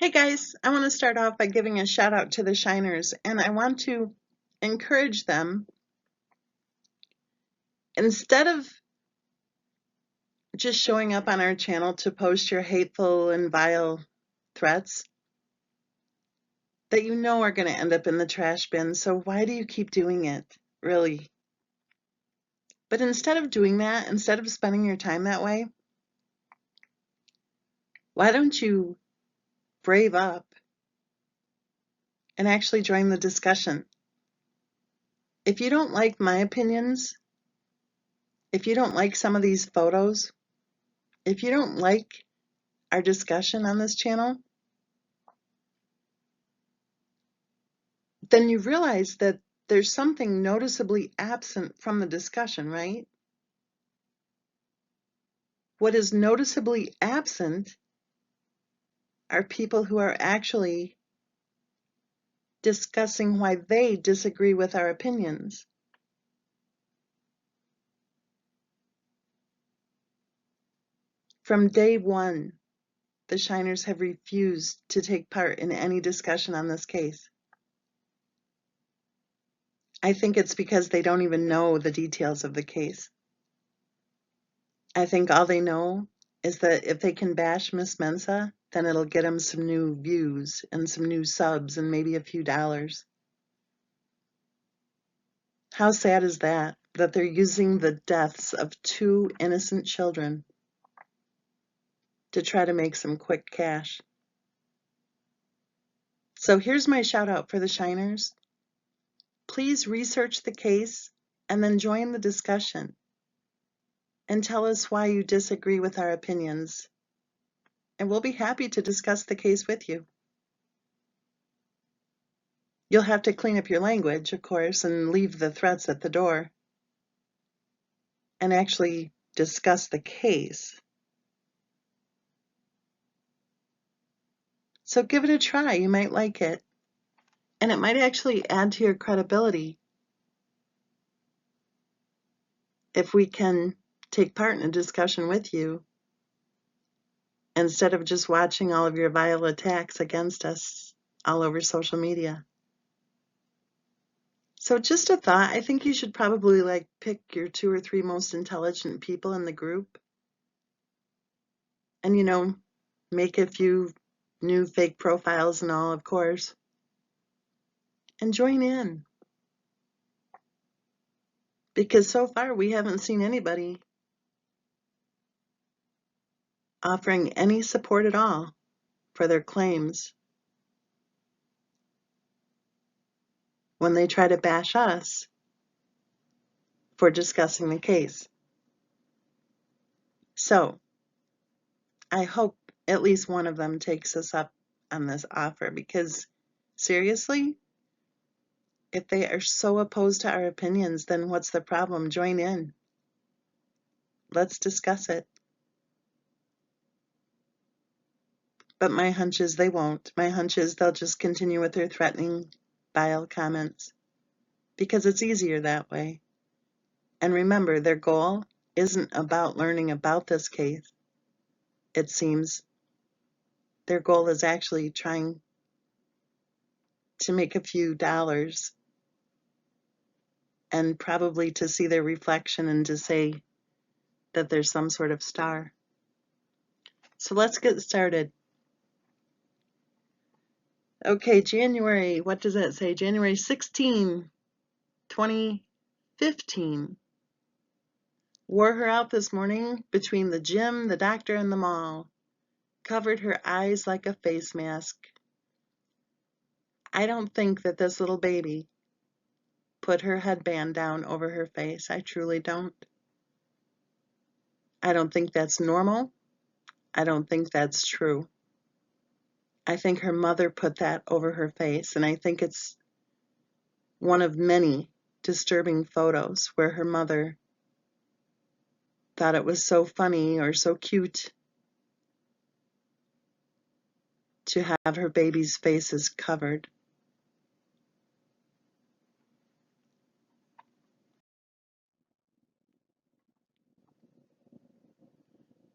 Hey guys, I want to start off by giving a shout out to the Shiners, and I want to encourage them, instead of just showing up on our channel to post your hateful and vile threats that you know are going to end up in the trash bin. So why do you keep doing it, really? But instead of doing that, instead of spending your time that way, why don't you brave up and actually join the discussion? If you don't like my opinions, if you don't like some of these photos, if you don't like our discussion on this channel, then you realize that there's something noticeably absent from the discussion, right? What is noticeably absent are people who are actually discussing why they disagree with our opinions. From day one, the Shiners have refused to take part in any discussion on this case. I think it's because they don't even know the details of the case. I think all they know is that if they can bash Miss Mensa, then it'll get them some new views and some new subs and maybe a few dollars. How sad is that they're using the deaths of two innocent children to try to make some quick cash. So here's my shout out for the Shiners. Please research the case and then join the discussion and tell us why you disagree with our opinions. And we'll be happy to discuss the case with you. You'll have to clean up your language, of course, and leave the threats at the door and actually discuss the case. So give it a try. You might like it. And it might actually add to your credibility if we can take part in a discussion with you instead of just watching all of your vile attacks against us all over social media. So just a thought, I think you should probably pick your 2 or 3 most intelligent people in the group and make a few new fake profiles and all, of course, and join in. Because so far we haven't seen anybody offering any support at all for their claims when they try to bash us for discussing the case. So I hope at least one of them takes us up on this offer, because seriously, if they are so opposed to our opinions, then what's the problem? Join in. Let's discuss it. But my hunch is they won't. My hunch is they'll just continue with their threatening, vile comments, because it's easier that way. And remember, their goal isn't about learning about this case. It seems their goal is actually trying to make a few dollars and probably to see their reflection and to say that there's some sort of star. So let's get started. Okay, January, what does that say? January 16, 2015. Wore her out this morning between the gym, the doctor, and the mall. Covered her eyes like a face mask. I don't think that this little baby put her headband down over her face. I truly don't. I don't think that's normal. I don't think that's true. I think her mother put that over her face, and I think it's one of many disturbing photos where her mother thought it was so funny or so cute to have her baby's faces covered.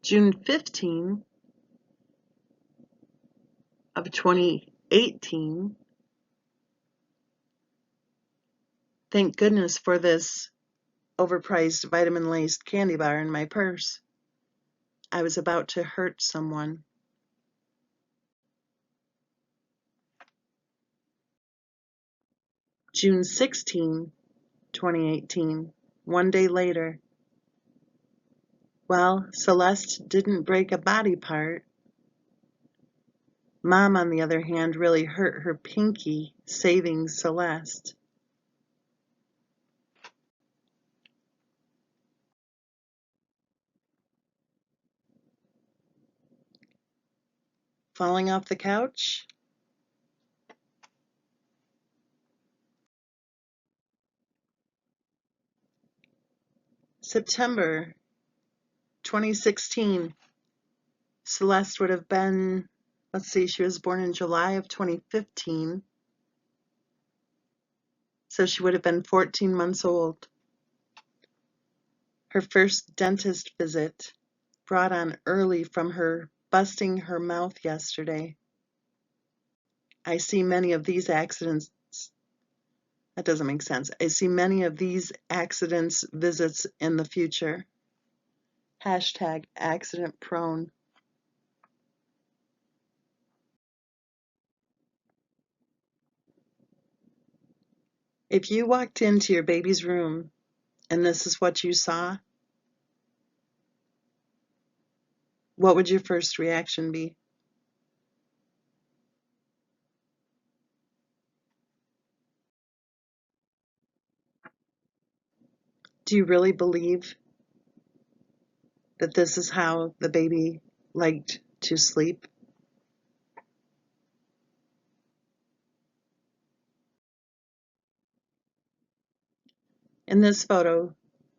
June 15, of 2018. Thank goodness for this overpriced vitamin-laced candy bar in my purse. I was about to hurt someone. June 16, 2018. One day later. Well, Celeste didn't break a body part. Mom, on the other hand, really hurt her pinky saving Celeste. Falling off the couch? September 2016. Celeste would have been, let's see, she was born in July of 2015. So she would have been 14 months old. Her first dentist visit, brought on early from her busting her mouth yesterday. I see many of these accidents. That doesn't make sense. I see many of these accidents visits in the future. Hashtag accident prone. If you walked into your baby's room and this is what you saw, what would your first reaction be? Do you really believe that this is how the baby liked to sleep? In this photo,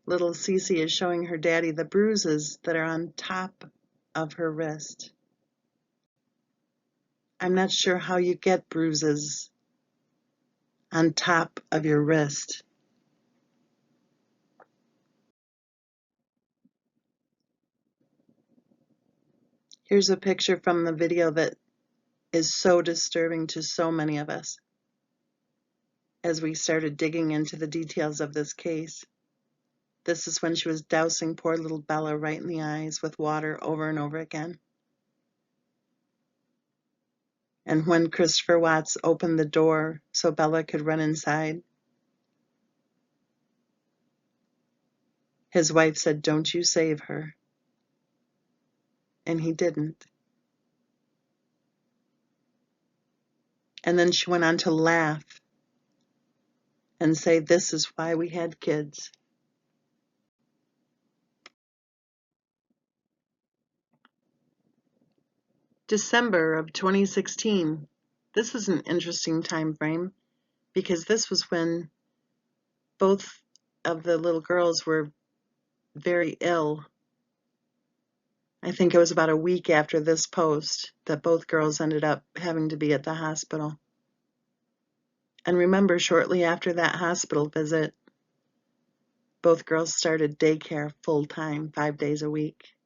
little Cece is showing her daddy the bruises that are on top of her wrist. I'm not sure how you get bruises on top of your wrist. Here's a picture from the video that is so disturbing to so many of us as we started digging into the details of this case. This is when she was dousing poor little Bella right in the eyes with water over and over again. And when Christopher Watts opened the door so Bella could run inside, his wife said, "Don't you save her." And he didn't. And then she went on to laugh and say, "This is why we had kids." December of 2016. This is an interesting time frame because this was when both of the little girls were very ill. I think it was about a week after this post that both girls ended up having to be at the hospital. And remember, shortly after that hospital visit, both girls started daycare full-time, 5 days a week,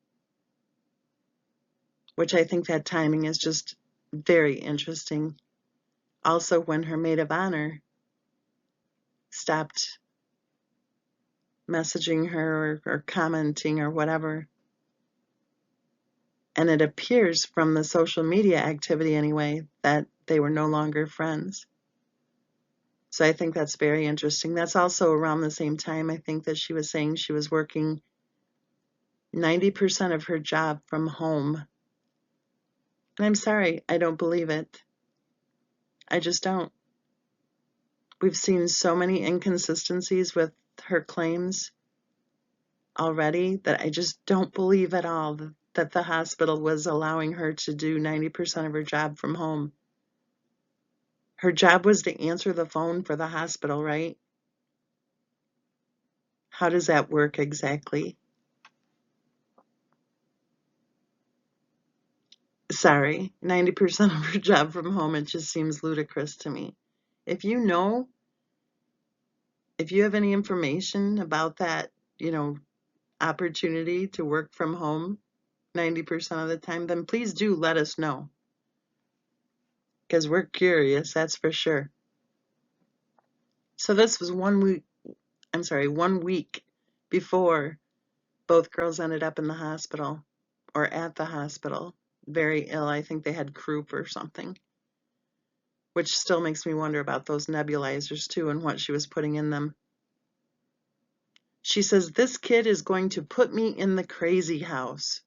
which I think that timing is just very interesting. Also, when her maid of honor stopped messaging her or commenting or whatever, and it appears from the social media activity anyway that they were no longer friends. So I think that's very interesting. That's also around the same time I think that she was saying she was working 90% of her job from home. And I'm sorry, I don't believe it. I just don't. We've seen so many inconsistencies with her claims already that I just don't believe at all that the hospital was allowing her to do 90% of her job from home. Her job was to answer the phone for the hospital, right? How does that work exactly? Sorry, 90% of her job from home, it just seems ludicrous to me. If you know, if you have any information about that, opportunity to work from home 90% of the time, then please do let us know. because we're curious, that's for sure. So this was 1 week before both girls ended up in the hospital or at the hospital, very ill. I think they had croup or something, which still makes me wonder about those nebulizers too and what she was putting in them. She says, "This kid is going to put me in the crazy house.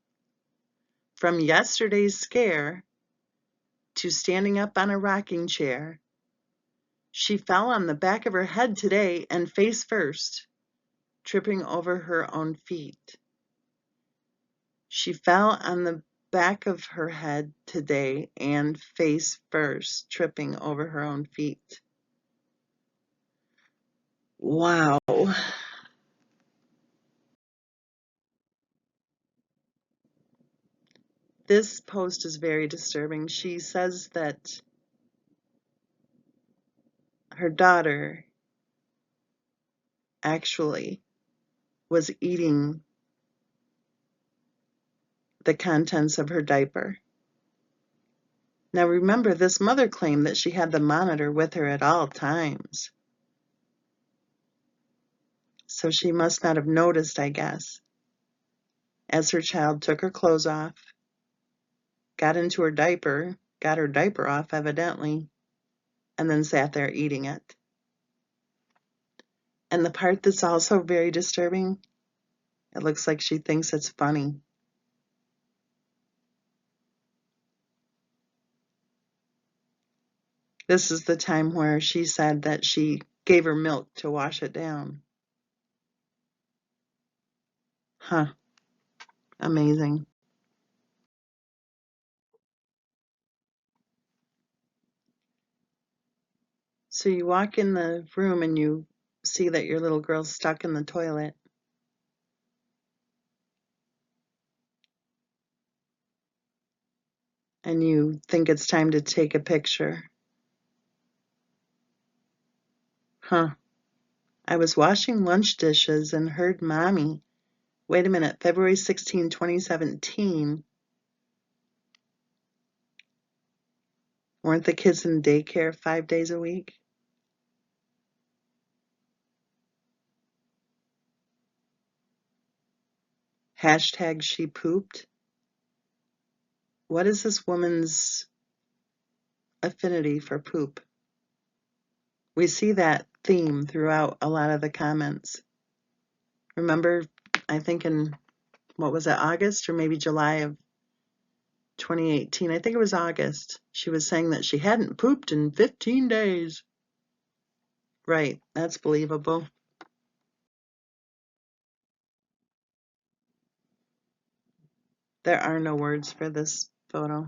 From yesterday's scare to standing up on a rocking chair, she fell on the back of her head today and face first, tripping over her own feet. She fell on the back of her head today and face first, tripping over her own feet." Wow. This post is very disturbing. She says that her daughter actually was eating the contents of her diaper. Now remember, this mother claimed that she had the monitor with her at all times. So she must not have noticed, I guess, as her child took her clothes off, got into her diaper, got her diaper off evidently, and then sat there eating it. And the part that's also very disturbing, it looks like she thinks it's funny. This is the time where she said that she gave her milk to wash it down. Huh. Amazing. So you walk in the room and you see that your little girl's stuck in the toilet. And you think it's time to take a picture. Huh. I was washing lunch dishes and heard Mommy. Wait a minute, February 16, 2017. Weren't the kids in daycare 5 days a week? Hashtag she pooped. What is this woman's affinity for poop? We see that theme throughout a lot of the comments. Remember, I think in, what was it, August or maybe July of 2018, I think it was August, she was saying that she hadn't pooped in 15 days. Right, that's believable. There are no words for this photo.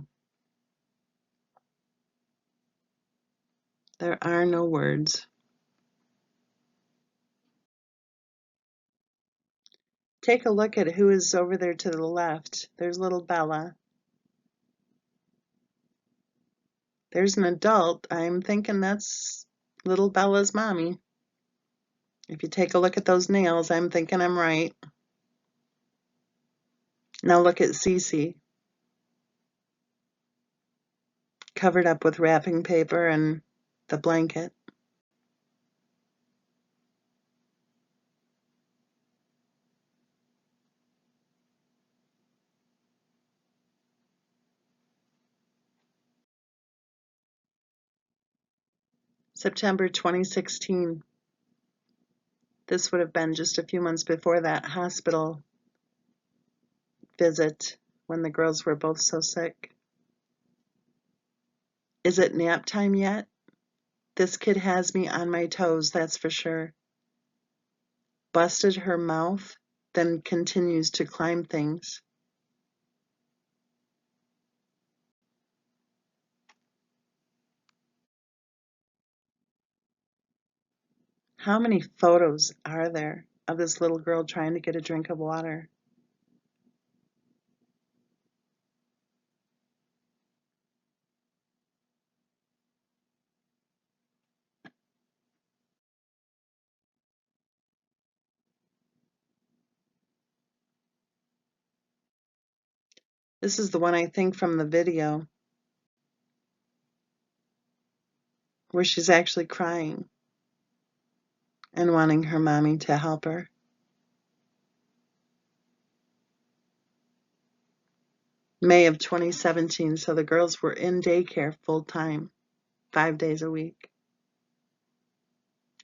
There are no words. Take a look at who is over there to the left. There's little Bella. There's an adult. I'm thinking that's little Bella's mommy. If you take a look at those nails, I'm thinking I'm right. Now look at Cece, covered up with wrapping paper and the blanket. September 2016. This would have been just a few months before that hospital visit when the girls were both so sick. Is it nap time yet? This kid has me on my toes, that's for sure. Busted her mouth, then continues to climb things. How many photos are there of this little girl trying to get a drink of water? This is the one I think from the video. where she's actually crying and wanting her mommy to help her. May of 2017, so the girls were in daycare full time, 5 days a week.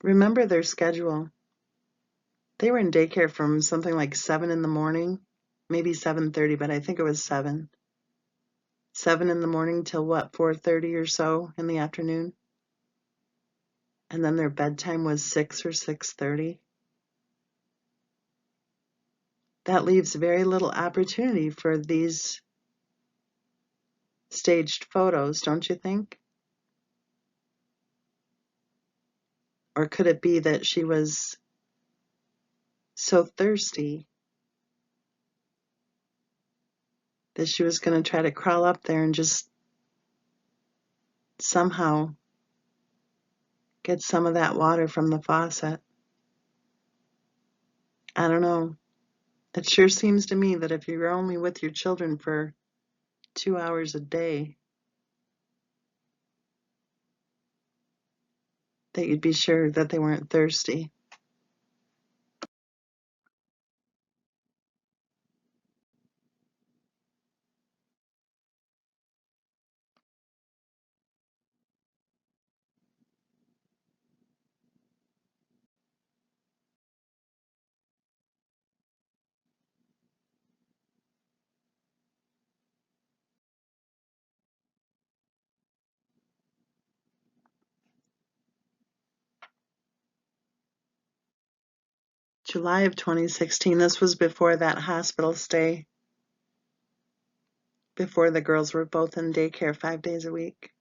Remember their schedule. They were in daycare from something like 7 in the morning, maybe 7:30, but I think it was 7. 7 in the morning till what, 4:30 or so in the afternoon? And then their bedtime was 6 or 6:30. That leaves very little opportunity for these staged photos, don't you think? Or could it be that she was so thirsty that she was going to try to crawl up there and just somehow get some of that water from the faucet? I don't know. It sure seems to me that if you're only with your children for 2 hours a day, that you'd be sure that they weren't thirsty. July of 2016, this was before that hospital stay, before the girls were both in daycare 5 days a week.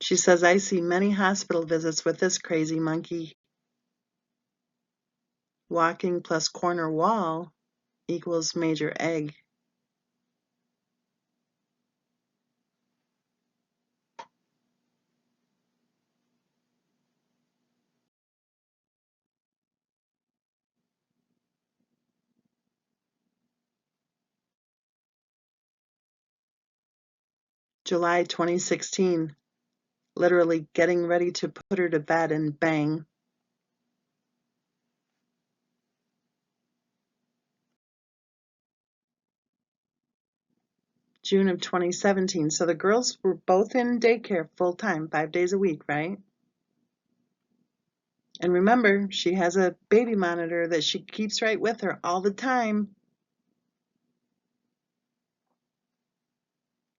She says, I see many hospital visits with this crazy monkey. Walking plus corner wall equals major egg. July 2016, literally getting ready to put her to bed and bang. June of 2017, so the girls were both in daycare full time, 5 days a week, right? And remember, she has a baby monitor that she keeps right with her all the time.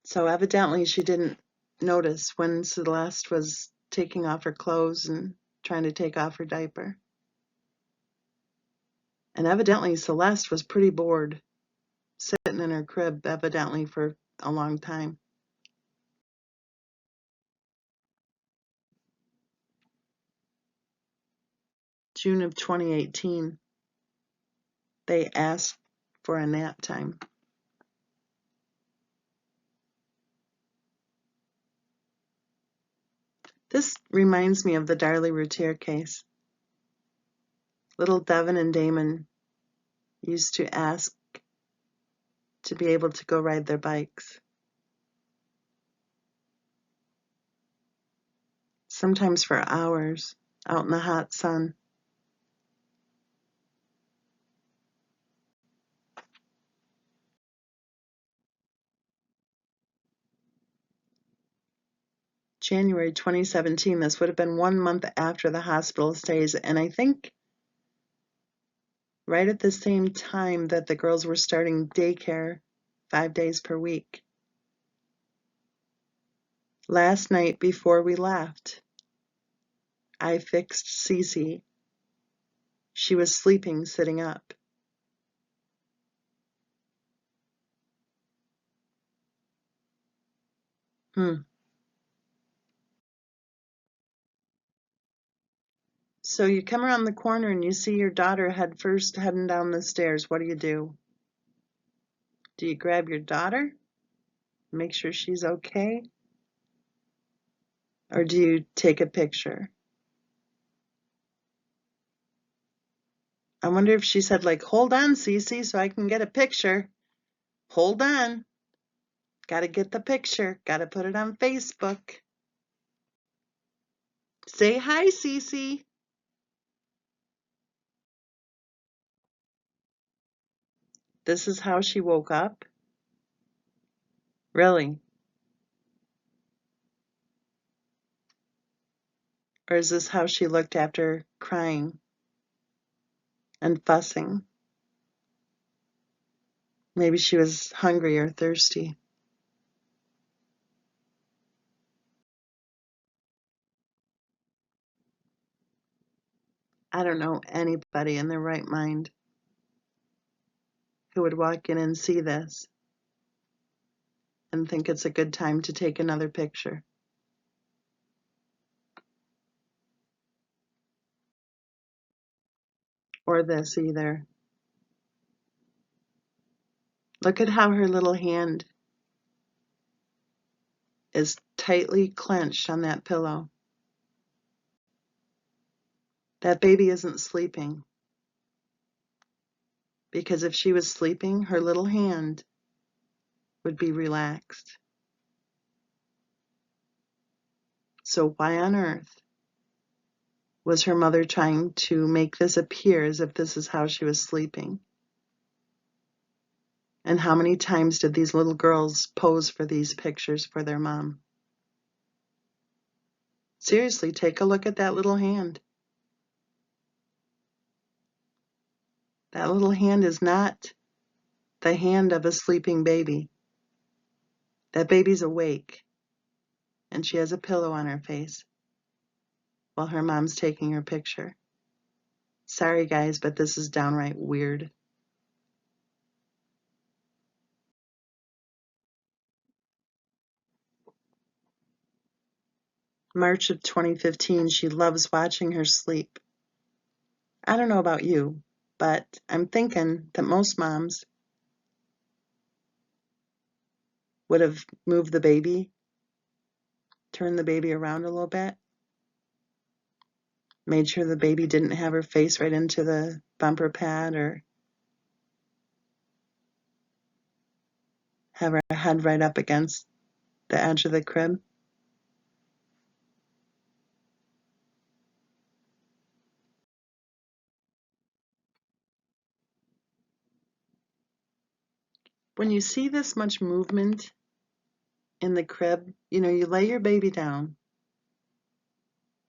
So evidently she didn't notice when Celeste was taking off her clothes and trying to take off her diaper. And evidently Celeste was pretty bored, sitting in her crib evidently for a long time. June of 2018, they asked for a nap time. This reminds me of the Darlie Routier case. Little Devin and Damon used to ask to be able to go ride their bikes. Sometimes for hours out in the hot sun. January 2017, this would have been 1 month after the hospital stays, and I think right at the same time that the girls were starting daycare 5 days per week. Last night before we left, I fixed Cece. She was sleeping sitting up. So you come around the corner and you see your daughter head first heading down the stairs. What do? Do you grab your daughter? Make sure she's okay? Or do you take a picture? I wonder if she said, like, hold on, Cece, so I can get a picture. Hold on. Gotta get the picture. Gotta put it on Facebook. Say hi, Cece. This is how she woke up? Really? Or is this how she looked after crying and fussing? Maybe she was hungry or thirsty. I don't know anybody in their right mind who would walk in and see this and think it's a good time to take another picture. Or this either. Look at how her little hand is tightly clenched on that pillow. That baby isn't sleeping. Because if she was sleeping, her little hand would be relaxed. So why on earth was her mother trying to make this appear as if this is how she was sleeping? And how many times did these little girls pose for these pictures for their mom? Seriously, take a look at that little hand. That little hand is not the hand of a sleeping baby. That baby's awake, and she has a pillow on her face while her mom's taking her picture. Sorry, guys, but this is downright weird. March of 2015, she loves watching her sleep. I don't know about you, but I'm thinking that most moms would have moved the baby, turned the baby around a little bit, made sure the baby didn't have her face right into the bumper pad or have her head right up against the edge of the crib. When you see this much movement in the crib, you lay your baby down,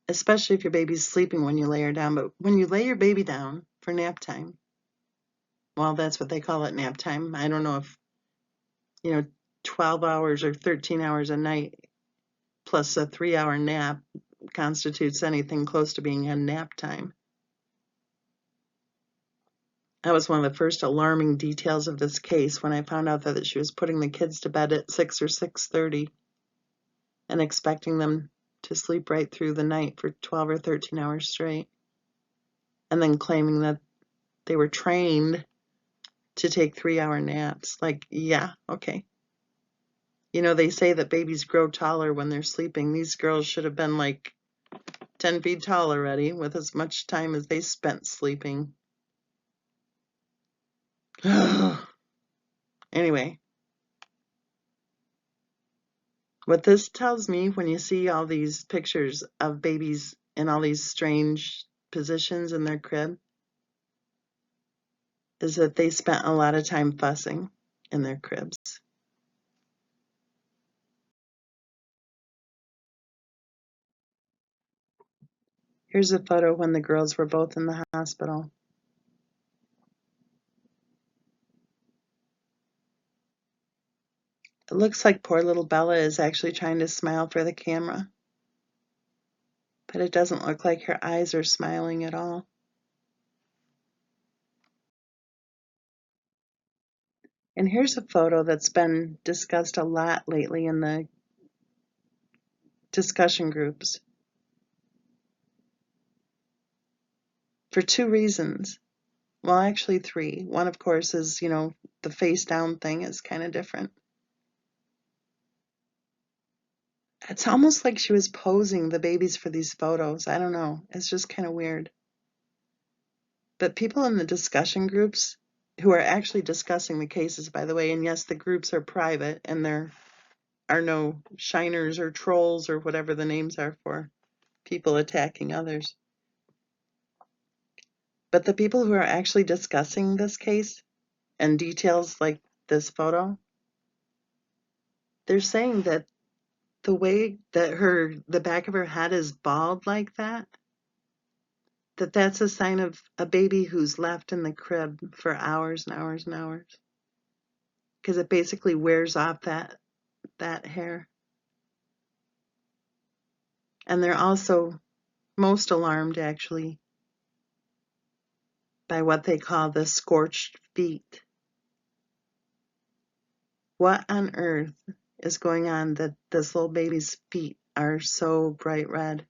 especially if your baby's sleeping when you lay her down. But when you lay your baby down for nap time, well, that's what they call it, nap time. I don't know if, 12 hours or 13 hours a night plus a 3-hour nap constitutes anything close to being a nap time. That was one of the first alarming details of this case when I found out that she was putting the kids to bed at 6 or 6:30 and expecting them to sleep right through the night for 12 or 13 hours straight, and then claiming that they were trained to take 3-hour naps. Like, yeah, okay. They say that babies grow taller when they're sleeping. These girls should have been like 10 feet tall already with as much time as they spent sleeping. Anyway, what this tells me when you see all these pictures of babies in all these strange positions in their crib is that they spent a lot of time fussing in their cribs. Here's a photo when the girls were both in the hospital. It looks like poor little Bella is actually trying to smile for the camera, but it doesn't look like her eyes are smiling at all. And here's a photo that's been discussed a lot lately in the discussion groups for two reasons. Well, actually three. One, of course, is, the face down thing is kind of different. It's almost like she was posing the babies for these photos. I don't know. It's just kind of weird. But people in the discussion groups who are actually discussing the cases, by the way, and yes, the groups are private and there are no shiners or trolls or whatever the names are for people attacking others. But the people who are actually discussing this case and details like this photo, they're saying that the way that the back of her head is bald like that, that's a sign of a baby who's left in the crib for hours and hours and hours. Because it basically wears off that hair. And they're also most alarmed, actually, by what they call the scorched feet. What on earth is going on that this little baby's feet are so bright red?